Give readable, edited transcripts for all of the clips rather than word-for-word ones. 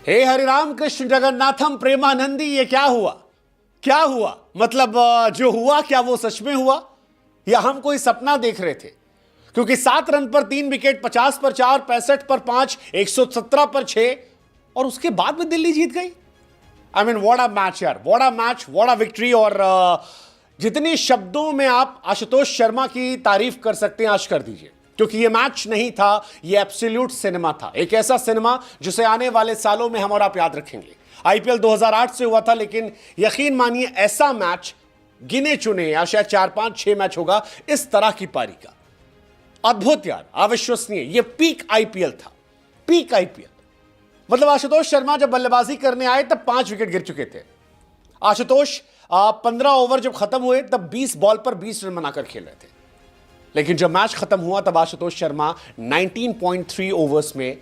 हे हरिराम कृष्ण जगन्नाथम प्रेमानंदी, ये क्या हुआ? क्या हुआ? मतलब जो हुआ क्या वो सच में हुआ या हम कोई सपना देख रहे थे? क्योंकि 7 रन पर 3 विकेट, 50 पर 4, 65 पर 5, 117 पर 6 और उसके बाद में दिल्ली जीत गई। I mean what a match यार, what a match, what a victory. और जितने शब्दों में आप आशुतोष शर्मा की तारीफ कर सकते हैं आज कर दीजिए, क्योंकि ये मैच नहीं था, ये एब्सोल्यूट सिनेमा था। एक ऐसा सिनेमा जिसे आने वाले सालों में हम और आप याद रखेंगे। आईपीएल 2008 से हुआ था, लेकिन यकीन मानिए ऐसा मैच गिने चुने या शायद 4, 5, 6 मैच होगा इस तरह की पारी का। अद्भुत यार, अविश्वसनीय। ये पीक आईपीएल था, पीक आईपीएल। मतलब आशुतोष शर्मा जब बल्लेबाजी करने आए तब 5 विकेट गिर चुके थे। आशुतोष 15 ओवर जब खत्म हुए तब 20 बॉल पर 20 रन बनाकर खेल रहे थे। लेकिन जब मैच खत्म हुआ तब आशुतोष शर्मा 19.3 ओवर्स में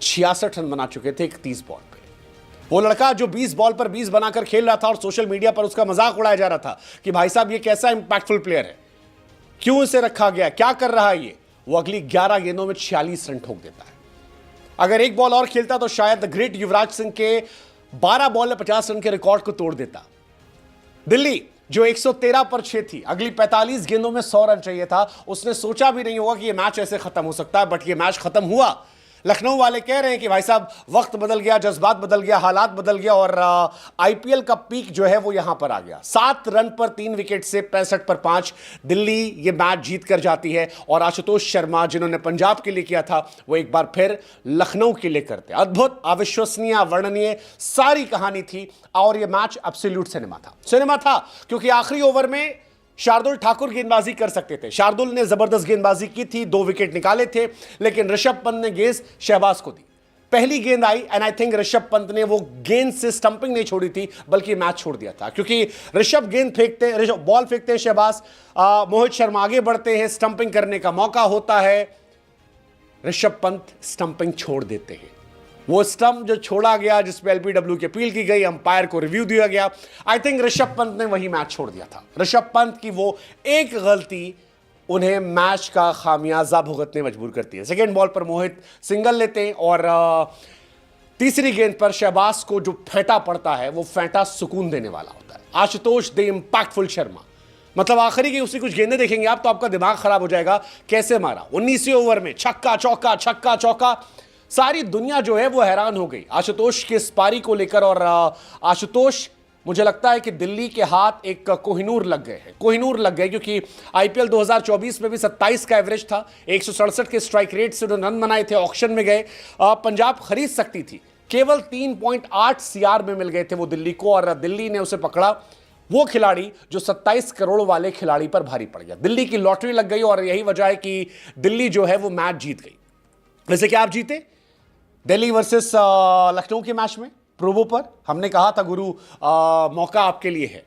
66 रन बना चुके थे 31 बॉल पे। वो लड़का जो 20 बॉल पर 20 बनाकर खेल रहा था और सोशल मीडिया पर उसका मजाक उड़ाया जा रहा था कि भाई साहब ये कैसा इंपैक्टफुल प्लेयर है, क्यों इसे रखा गया, क्या कर रहा है ये, वो अगली 11 गेंदों में 46 रन ठोक देता है। अगर एक बॉल और खेलता तो शायद द ग्रेट युवराज सिंह के 12 बॉल में 50 रन के रिकॉर्ड को तोड़ देता। दिल्ली जो 113 पर 6 थी, अगली 45 गेंदों में 100 रन चाहिए था। उसने सोचा भी नहीं होगा कि यह मैच ऐसे खत्म हो सकता है, बट यह मैच खत्म हुआ। लखनऊ वाले कह रहे हैं कि भाई साहब वक्त बदल गया, जज्बात बदल गया, हालात बदल गया और आईपीएल का पीक जो है वो यहां पर आ गया। 7 रन पर 3 विकेट से 65 पर 5 दिल्ली ये मैच जीत कर जाती है। और आशुतोष शर्मा जिन्होंने पंजाब के लिए किया था वो एक बार फिर लखनऊ के लिए करते। अद्भुत, अविश्वसनीय, वर्णनीय सारी कहानी थी और यह मैच एब्सोल्यूट सिनेमा था क्योंकि आखिरी ओवर में शार्दुल ठाकुर गेंदबाजी कर सकते थे। शार्दुल ने जबरदस्त गेंदबाजी की थी, 2 विकेट निकाले थे, लेकिन ऋषभ पंत ने गेंद शहबाज को दी। पहली गेंद आई and I think Rishabh Pant ने वो गेंद से स्टंपिंग नहीं छोड़ी थी बल्कि मैच छोड़ दिया था, क्योंकि ऋषभ गेंद फेंकते, ऋषभ बॉल फेंकते हैं, शहबाज मोहित शर्मा आगे बढ़ते हैं, स्टंपिंग करने का मौका होता है, ऋषभ पंत स्टंपिंग छोड़ देते हैं। वो स्टंप जो छोड़ा गया जिसपे एलबीडब्ल्यू की अपील की गई, अंपायर को रिव्यू दिया गया, आई थिंक ऋषभ पंत ने वही मैच छोड़ दिया था। ऋषभ पंत की वो एक गलती उन्हें मैच का खामियाजा भुगतने मजबूर करती है। सेकेंड बॉल पर मोहित सिंगल लेते हैं और तीसरी गेंद पर शहबाज को जो फेंटा पड़ता है वो फेंटा सुकून देने वाला होता है। आशुतोष दे इंपैक्टफुल शर्मा, मतलब आखिरी की उसकी कुछ गेंदें देखेंगे आप तो आपका दिमाग खराब हो जाएगा, कैसे मारा 19वें ओवर में छक्का चौका, छक्का चौका। सारी दुनिया जो है वो हैरान हो गई आशुतोष की इस पारी को लेकर। और आशुतोष, मुझे लगता है कि दिल्ली के हाथ एक कोहिनूर लग गए हैं, कोहिनूर लग गए, क्योंकि आईपीएल 2024 में भी 27 का एवरेज था, 167 के स्ट्राइक रेट से उन्होंने रन बनाए थे, ऑक्शन में गए, पंजाब खरीद सकती थी, केवल 3.8 सीआर में मिल गए थे वो दिल्ली को और दिल्ली ने उसे पकड़ा। वो खिलाड़ी जो 27 करोड़ वाले खिलाड़ी पर भारी पड़ गया, दिल्ली की लॉटरी लग गई और यही वजह है कि दिल्ली जो है वो मैच जीत गई। वैसे क्या आप जीते दिल्ली वर्सेस लखनऊ के मैच में प्रोवो पर? हमने कहा था गुरु मौका आपके लिए है,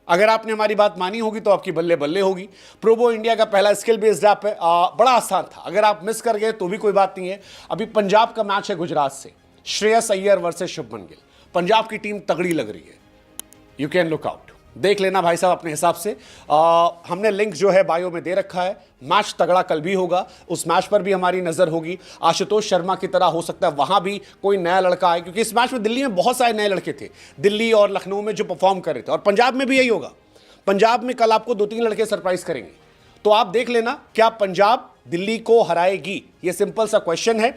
अगर आपने हमारी बात मानी होगी तो आपकी बल्ले बल्ले होगी। प्रोवो इंडिया का पहला स्किल बेस्ड ऐप है, बड़ा आसान था, अगर आप मिस कर गए तो भी कोई बात नहीं है। अभी पंजाब का मैच है गुजरात से, श्रेयस अय्यर वर्सेस शुभमन गिल। पंजाब की टीम तगड़ी लग रही है, यू कैन लुक आउट, देख लेना भाई साहब अपने हिसाब से। हमने लिंक जो है बायो में दे रखा है। मैच तगड़ा कल भी होगा, उस मैच पर भी हमारी नजर होगी। आशुतोष शर्मा की तरह हो सकता है वहां भी कोई नया लड़का आए, क्योंकि इस मैच में दिल्ली में बहुत सारे नए लड़के थे, दिल्ली और लखनऊ में जो परफॉर्म कर रहे थे, और पंजाब में भी यही होगा। पंजाब में कल आपको 2-3 लड़के सरप्राइज करेंगे, तो आप देख लेना क्या पंजाब दिल्ली को हराएगी, ये सिंपल सा क्वेश्चन है।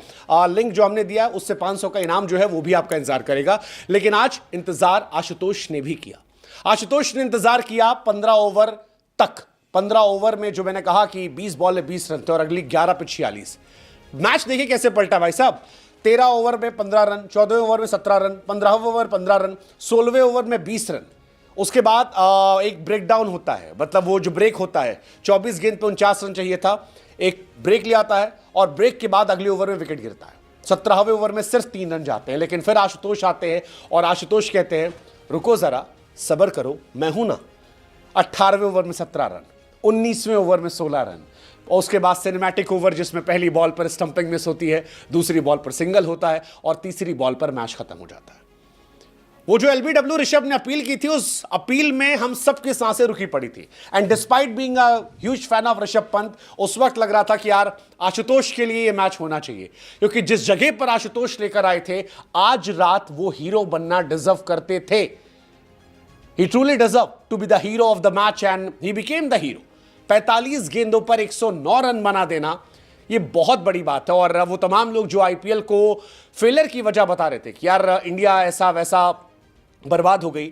लिंक जो हमने दिया उससे 500 का इनाम जो है वो भी आपका इंतजार करेगा। लेकिन आज इंतजार आशुतोष ने भी किया, आशुतोष ने इंतजार किया 15 ओवर तक। 15 ओवर में जो मैंने कहा कि 20 बॉल में 20 रन थे और अगली 11 पे 46। मैच देखिए कैसे पलटा भाई साहब। 13 ओवर में 15 रन, 14वें ओवर में 17 रन, 15वें ओवर 15 रन, 16वें ओवर में 20 रन। उसके बाद एक ब्रेक डाउन होता है, मतलब वो जो ब्रेक होता है, 24 गेंद पे 49 रन चाहिए था, एक ब्रेक ले आता है और ब्रेक के बाद अगले ओवर में विकेट गिरता है। 17वें ओवर में सिर्फ 3 रन जाते हैं, लेकिन फिर आशुतोष आते हैं और आशुतोष कहते हैं रुको जरा, सबर करो, मैं हूं ना। 18वें ओवर में 17 रन, 19वें ओवर में 16 रन, और उसके बाद सिनेमैटिक ओवर जिसमें पहली बॉल पर स्टंपिंग मिस होती है, दूसरी बॉल पर सिंगल होता है और तीसरी बॉल पर मैच खत्म हो जाता है। वो जो एलबीडब्ल्यू ऋषभ ने अपील की थी, उस अपील में हम सबकी सांसें रुकी पड़ी थी। And despite being a huge fan of Rishabh Pant, उस वक्त लग रहा था कि यार आशुतोष के लिए ये मैच होना चाहिए, क्योंकि जिस जगह पर आशुतोष लेकर आए थे, आज रात वो हीरो बनना डिजर्व करते थे। He truly deserved to be the hero of the match and he became the hero. 45 गेंदों पर 109 रन बना देना, ये बहुत बड़ी बात है। और वो तमाम लोग जो आईपीएल को फेलियर की वजह बता रहे थे कि यार इंडिया ऐसा वैसा बर्बाद हो गई,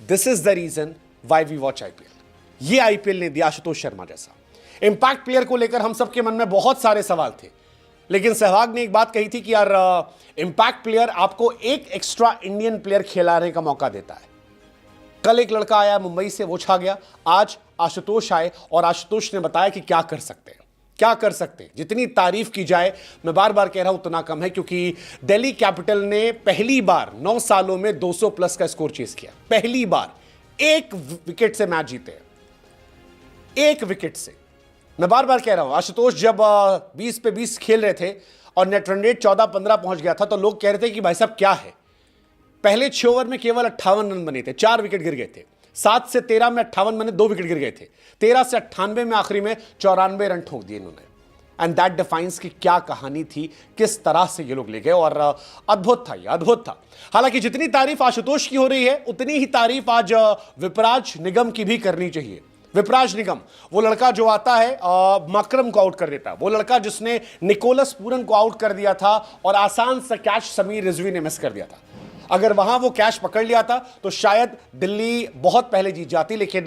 this is the reason why we watch IPL. ये आईपीएल ने दिया आशुतोष शर्मा जैसा इंपैक्ट प्लेयर को लेकर हम सबके मन में बहुत सारे सवाल थे, लेकिन सहवाग ने एक बात कही थी कि यार इंपैक्ट प्लेयर आपको एक एक्स्ट्रा इंडियन प्लेयर खिलाने का मौका देता है। कल एक लड़का आया मुंबई से, वो छा गया। आज आशुतोष आए और आशुतोष ने बताया कि क्या कर सकते हैं, क्या कर सकते हैं। जितनी तारीफ की जाए, मैं बार बार कह रहा हूं, उतना कम है, क्योंकि दिल्ली कैपिटल ने पहली बार 9 सालों में 200 प्लस का स्कोर चेस किया। पहली बार एक विकेट से मैच जीते हैं, एक विकेट से। मैं बार बार कह रहा हूं, आशुतोष जब 20 पे 20 खेल रहे थे और नेट रन रेट 14-15 पहुंच गया था, तो लोग कह रहे थे कि भाई साहब क्या है। पहले 6 ओवर में केवल 58 रन बने थे, 4 विकेट गिर गए थे। 7 से 13 में 58 बने, 2 विकेट गिर गए थे। 13 से 98 में आखिरी में 94 रन ठोक दिए इन्होंने। एंड दैट डिफाइंस की क्या कहानी थी, किस तरह से ये लोग ले गए, और अद्भुत था, ये अद्भुत था। हालांकि जितनी तारीफ आशुतोष की हो रही है, उतनी ही तारीफ आज विपराज निगम की भी करनी चाहिए। विपराज निगम, वो लड़का जो आता है मकरम को आउट कर देता है, वो लड़का जिसने निकोलस पूरन को आउट कर दिया था और आसान सा कैच समीर रिजवी ने मिस कर दिया था। अगर वहां वो कैच पकड़ लिया था तो शायद दिल्ली बहुत पहले जीत जाती, लेकिन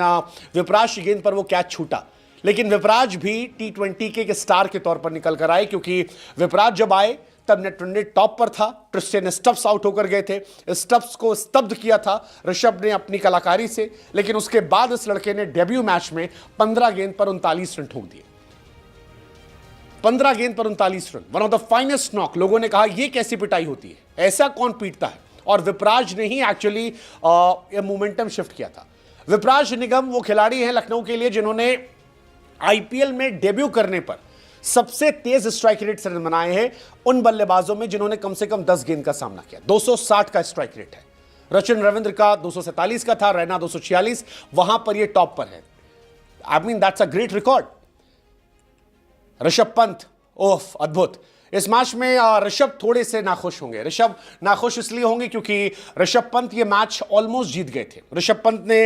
विपराज की गेंद पर वो कैच छूटा। लेकिन विपराज भी T20 के स्टार के तौर पर निकल कर आए, क्योंकि विपराज जब आए तब नेट रन रेट टॉप पर था। ट्रिस्टियन स्टब्स आउट होकर गए थे, स्टब्स को स्तब्ध किया था ऋषभ ने अपनी कलाकारी से। लेकिन उसके बाद इस लड़के ने डेब्यू मैच में 15 गेंद पर 39 रन ठोक दिए। 15 गेंद पर 39 run, one of the finest knock. लोगों ने कहा यह कैसी पिटाई होती है, ऐसा कौन पीटता है, और विपराज ने ही एक्चुअली ये मोमेंटम शिफ्ट किया था। विपराज निगम वो खिलाड़ी हैं लखनऊ के लिए जिन्होंने आईपीएल में डेब्यू करने पर सबसे तेज स्ट्राइक रेट से रन बनाए हैं उन बल्लेबाजों में जिन्होंने कम से कम 10 गेंद का सामना किया। 260 का स्ट्राइक रेट है। रचिन रविंद्र का 247 का था, रैना 246, वहां पर ये टॉप पर है। I mean that's a great record. Rishabh Pant, ओफ अद्भुत। इस मैच में ऋषभ थोड़े से नाखुश होंगे। ऋषभ नाखुश इसलिए होंगे क्योंकि ऋषभ पंत ये मैच ऑलमोस्ट जीत गए थे। ऋषभ पंत ने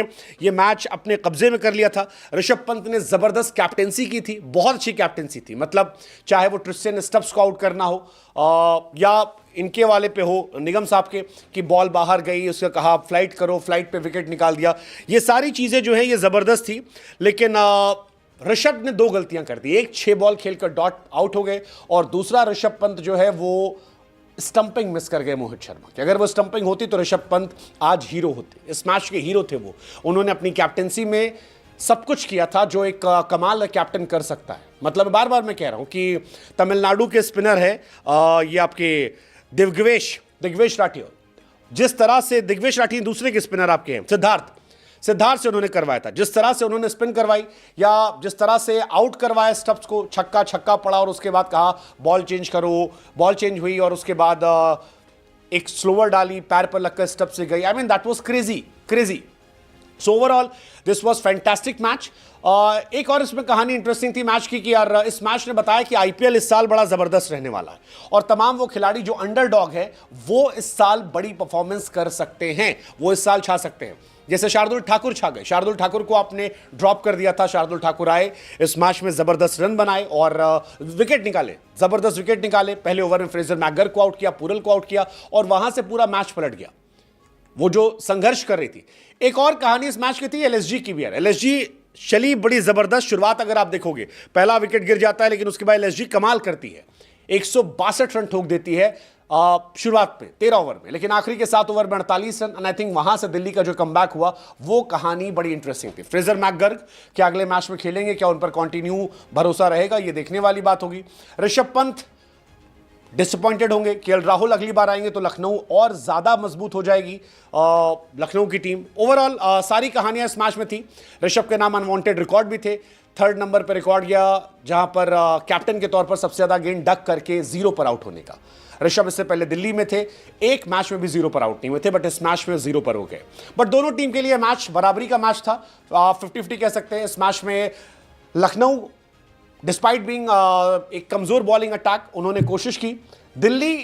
ये मैच अपने कब्जे में कर लिया था। ऋषभ पंत ने जबरदस्त कैप्टेंसी की थी, बहुत अच्छी कैप्टेंसी थी। मतलब चाहे वो ट्रिस्टियन स्टब्स को आउट करना हो या इनके वाले पे हो, निगम साहब के, कि बॉल बाहर गई, उसका कहा फ्लाइट करो, फ्लाइट पे विकेट निकाल दिया। ये सारी चीजें जो है ये जबरदस्त थी। लेकिन ऋषभ ने 2 गलतियां कर दी। एक 6 बॉल खेलकर डॉट आउट हो गए, और दूसरा ऋषभ पंत जो है वो स्टंपिंग मिस कर गए मोहित शर्मा की। अगर वो स्टंपिंग होती तो ऋषभ पंत आज हीरो होते, इस मैच के हीरो थे वो। उन्होंने अपनी कैप्टेंसी में सब कुछ किया था जो एक कमाल कैप्टन कर सकता है। मतलब बार बार मैं कह रहा हूं कि तमिलनाडु के स्पिनर है ये आपके दिग्वेश राठौर। जिस तरह से दिग्वेश राठी दूसरे के स्पिनर आपके हैं सिद्धार्थ से उन्होंने करवाया था, जिस तरह से उन्होंने स्पिन करवाई या जिस तरह से आउट करवाया स्टब्स को, छक्का पड़ा और उसके बाद कहा बॉल चेंज करो, बॉल चेंज हुई और उसके बाद एक स्लोअर डाली, पैर पर लगकर स्टब्स से गई। I mean that was crazy. So overall this was fantastic match. एक और इसमें कहानी इंटरेस्टिंग थी मैच की कि यार इस मैच ने बताया कि आईपीएल इस साल बड़ा जबरदस्त रहने वाला है, और तमाम वो खिलाड़ी जो अंडरडॉग है वो इस साल बड़ी परफॉर्मेंस कर सकते हैं, वो इस साल छा सकते हैं। जैसे शार्दुल ठाकुर छा गए। शार्दुल ठाकुर को आपने ड्रॉप कर दिया था, शार्दुल ठाकुर आए, इस मैच में जबरदस्त रन बनाए और विकेट निकाले, जबरदस्त विकेट निकाले। पहले ओवर में फ्रेजर मैगर को आउट किया, पुरल को आउट किया, और वहां से पूरा मैच पलट गया, वो जो संघर्ष कर रही थी। एक और कहानी इस मैच की थी एलएसजी की भी। एलएसजी चली बड़ी जबरदस्त शुरुआत, अगर आप देखोगे पहला विकेट गिर जाता है, लेकिन उसके बाद एलएसजी कमाल करती है, 162 रन ठोक देती है शुरुआत में 13 ओवर में, लेकिन आखिरी के 7 ओवर में 48 रन। एंड आई थिंक वहां से दिल्ली का जो कमबैक हुआ वो कहानी बड़ी इंटरेस्टिंग थी। फ्रेजर मैकगर्ग क्या अगले मैच में खेलेंगे, क्या उन पर कंटिन्यू भरोसा रहेगा, ये देखने वाली बात होगी। ऋषभ पंत डिसअपॉइंटेड होंगे। केएल राहुल अगली बार आएंगे तो लखनऊ और ज्यादा मजबूत हो जाएगी, लखनऊ की टीम। ओवरऑल सारी कहानियां इस मैच में थी। ऋषभ के नाम अनवांटेड रिकॉर्ड भी थे। 3rd नंबर पर रिकॉर्ड गया जहां पर कैप्टन के तौर पर सबसे ज्यादा गेंद डक करके 0 पर आउट होने का। ऋषभ इससे पहले दिल्ली में थे, एक मैच में भी 0 पर आउट नहीं हुए थे, बट इस मैच में 0 पर हो गए। बट दोनों टीम के लिए मैच बराबरी का मैच था, 50-50 कह सकते हैं। इस मैच में लखनऊ डिस्पाइट बीइंग एक कमजोर बॉलिंग अटैक, उन्होंने कोशिश की। दिल्ली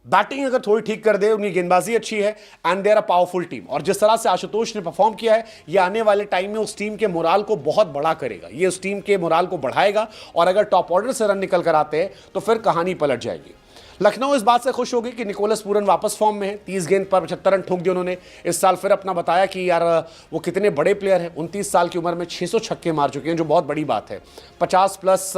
बैटिंग अगर थोड़ी ठीक कर दे, उनकी गेंदबाजी अच्छी है and they are a powerful team. और जिस तरह से आशुतोष ने परफॉर्म किया है, ये आने वाले टाइम में उस टीम के मोराल को बहुत बड़ा करेगा, ये उस टीम के मोराल को बढ़ाएगा। और अगर टॉप ऑर्डर से रन निकल कर आते हैं तो फिर कहानी पलट जाएगी। लखनऊ इस बात से खुश होगी कि निकोलस पूरन वापस फॉर्म में है, 30 गेंद पर 75 रन ठोक दिए उन्होंने। इस साल फिर अपना बताया कि यार वो कितने बड़े प्लेयर हैं, 29 साल की उम्र में 600 छक्के मार चुके हैं, जो बहुत बड़ी बात है। 50 प्लस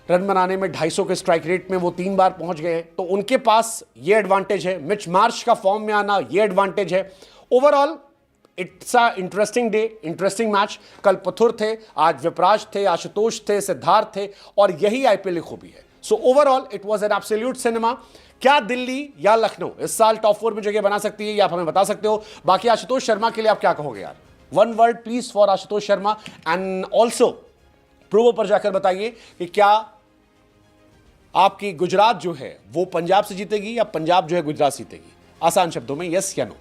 रन बनाने में, 250 के स्ट्राइक रेट में वो 3 बार पहुंच गए हैं, तो उनके पास ये एडवांटेज है। मिच मार्श का फॉर्म में आना, ये एडवांटेज है। Overall it's a interesting day, interesting match. कल पथुर थे, आज विपराज थे, आशुतोष थे, सिद्धार्थ थे, और यही आईपीएल की खूबी है। So overall it was an absolute cinema. क्या दिल्ली या लखनऊ इस साल टॉप 4 में जगह बना सकती है, ये आप हमें बता सकते हो। बाकी आशुतोष शर्मा के लिए आप क्या कहोगे यार? One word please for Ashutosh Sharma, and also प्रोवो पर जाकर बताइए कि क्या आपकी गुजरात जो है वो पंजाब से जीतेगी या पंजाब जो है गुजरात जीतेगी? आसान शब्दों में यस या नो।